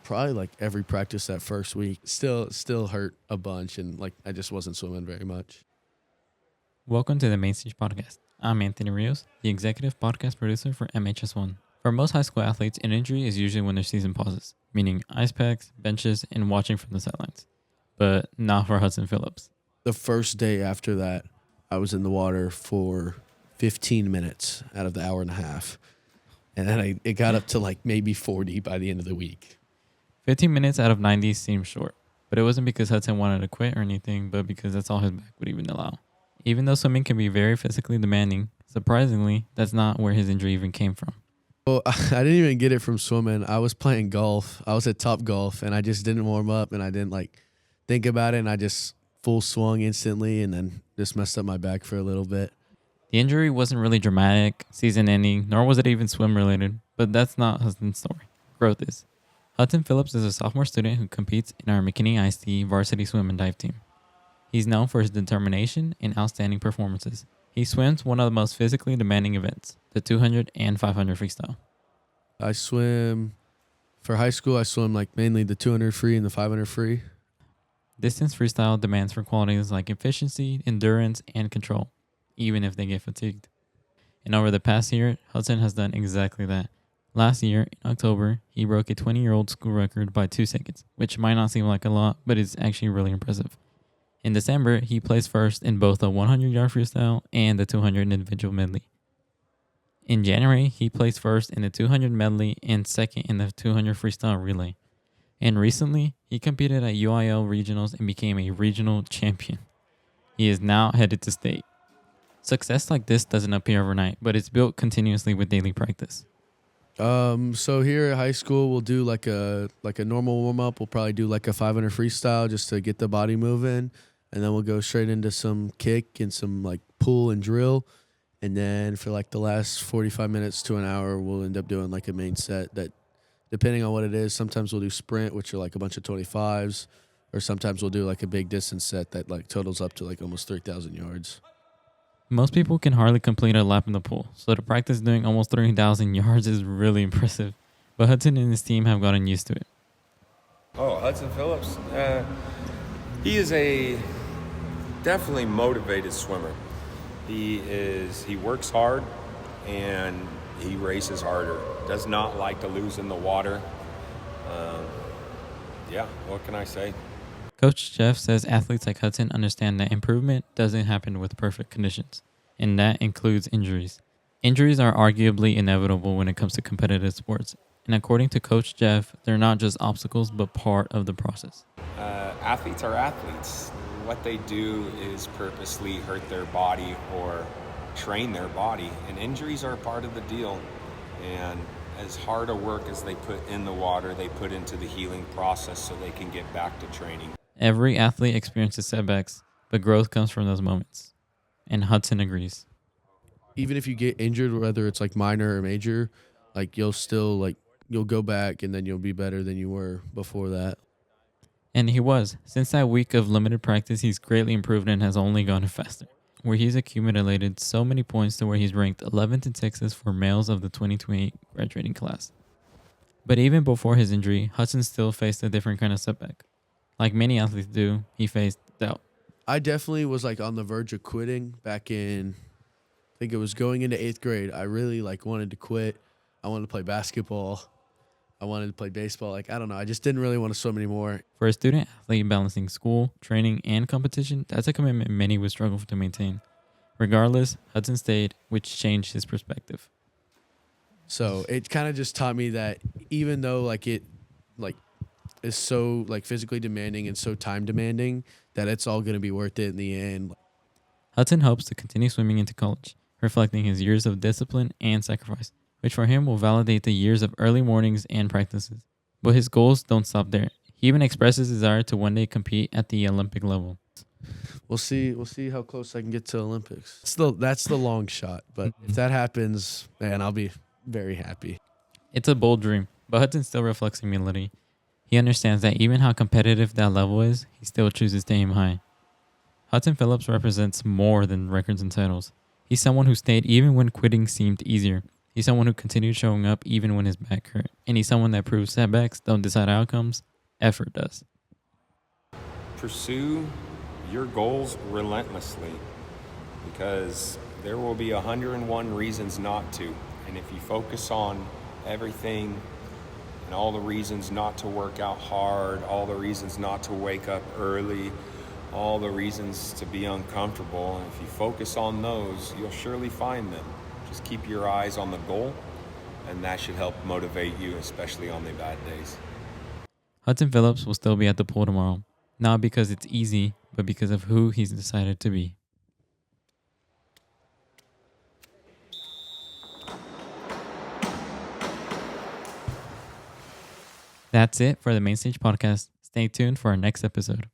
Probably like every practice that first week. Still hurt a bunch, and like I just wasn't swimming very much. Welcome to the Main Stage Podcast. I'm Anthony Rios, the executive podcast producer for MHS1. For most high school athletes, an injury is usually when their season pauses, meaning ice packs, benches, and watching from the sidelines. But not for Hudson Phillips. The first day after that, I was in the water for 15 minutes out of the hour and a half. And then it got up to like maybe 40 by the end of the week. 15 minutes out of 90 seems short, but it wasn't because Hudson wanted to quit or anything, but because that's all his back would even allow. Even though swimming can be very physically demanding, surprisingly, that's not where his injury even came from. Well, I didn't even get it from swimming. I was playing golf. I was at Top Golf, and I just didn't warm up, and I didn't like think about it, and I just full swung instantly, and then just messed up my back for a little bit. The injury wasn't really dramatic, season-ending, nor was it even swim-related, but that's not Hudson's story. Growth is. Hudson Phillips is a sophomore student who competes in our McKinney ISD varsity swim and dive team. He's known for his determination and outstanding performances. He swims one of the most physically demanding events, the 200 and 500 freestyle. I swim, for high school, I swim like mainly the 200 free and the 500 free. Distance freestyle demands for qualities like efficiency, endurance, and control, even if they get fatigued. And over the past year, Hudson has done exactly that. Last year, in October, he broke a 20-year-old school record by 2 seconds, which might not seem like a lot, but it's actually really impressive. In December, he placed first in both the 100-yard freestyle and the 200 individual medley. In January, he placed first in the 200 medley and second in the 200 freestyle relay. And recently, he competed at UIL regionals and became a regional champion. He is now headed to state. Success like this doesn't appear overnight, but it's built continuously with daily practice. So here at high school, we'll do like a normal warm up. We'll probably do like a 500 freestyle just to get the body moving, and then we'll go straight into some kick and some like pull and drill, and then for like the last 45 minutes to an hour, we'll end up doing like a main set that, depending on what it is, sometimes we'll do sprint, which are like a bunch of 25s, or sometimes we'll do like a big distance set that like totals up to like almost 3,000 yards. Most people can hardly complete a lap in the pool, so to practice doing almost 3,000 yards is really impressive. But Hudson and his team have gotten used to it. Oh, Hudson Phillips? He is a definitely motivated swimmer. He works hard and he races harder. Does not like to lose in the water. What can I say? Coach Jeff says athletes like Hudson understand that improvement doesn't happen with perfect conditions, and that includes injuries. Injuries are arguably inevitable when it comes to competitive sports, and according to Coach Jeff, they're not just obstacles but part of the process. Athletes are athletes. What they do is purposely hurt their body or train their body, and injuries are a part of the deal. And as hard a work as they put in the water, they put into the healing process so they can get back to training. Every athlete experiences setbacks, but growth comes from those moments. And Hudson agrees. Even if you get injured, whether it's like minor or major, like you'll go back and then you'll be better than you were before that. And he was. Since that week of limited practice, he's greatly improved and has only gone faster, where he's accumulated so many points to where he's ranked 11th in Texas for males of the 2028 graduating class. But even before his injury, Hudson still faced a different kind of setback. Like many athletes do, he faced doubt. I definitely was like on the verge of quitting back in, I think it was going into 8th grade. I really like wanted to quit. I wanted to play basketball. I wanted to play baseball. Like, I don't know. I just didn't really want to swim anymore. For a student athlete balancing school, training, and competition, that's a commitment many would struggle to maintain. Regardless, Hudson stayed, which changed his perspective. So it kind of just taught me that even though like it like is so like physically demanding and so time demanding, that it's all going to be worth it in the end. Hudson hopes to continue swimming into college, reflecting his years of discipline and sacrifice, which for him will validate the years of early mornings and practices. But his goals don't stop there. He even expresses his desire to one day compete at the Olympic level. We'll see how close I can get to Olympics. That's the long shot, but if that happens, man, I'll be very happy. It's a bold dream, but Hudson still reflects humility. He understands that even how competitive that level is, he still chooses to aim high. Hudson Phillips represents more than records and titles. He's someone who stayed even when quitting seemed easier. He's someone who continues showing up even when his back hurt. And he's someone that proves setbacks don't decide outcomes, effort does. Pursue your goals relentlessly, because there will be 101 reasons not to. And if you focus on everything and all the reasons not to work out hard, all the reasons not to wake up early, all the reasons to be uncomfortable, if you focus on those, you'll surely find them. Just keep your eyes on the goal, and that should help motivate you, especially on the bad days. Hudson Phillips will still be at the pool tomorrow, not because it's easy, but because of who he's decided to be. That's it for the Main Stage Podcast. Stay tuned for our next episode.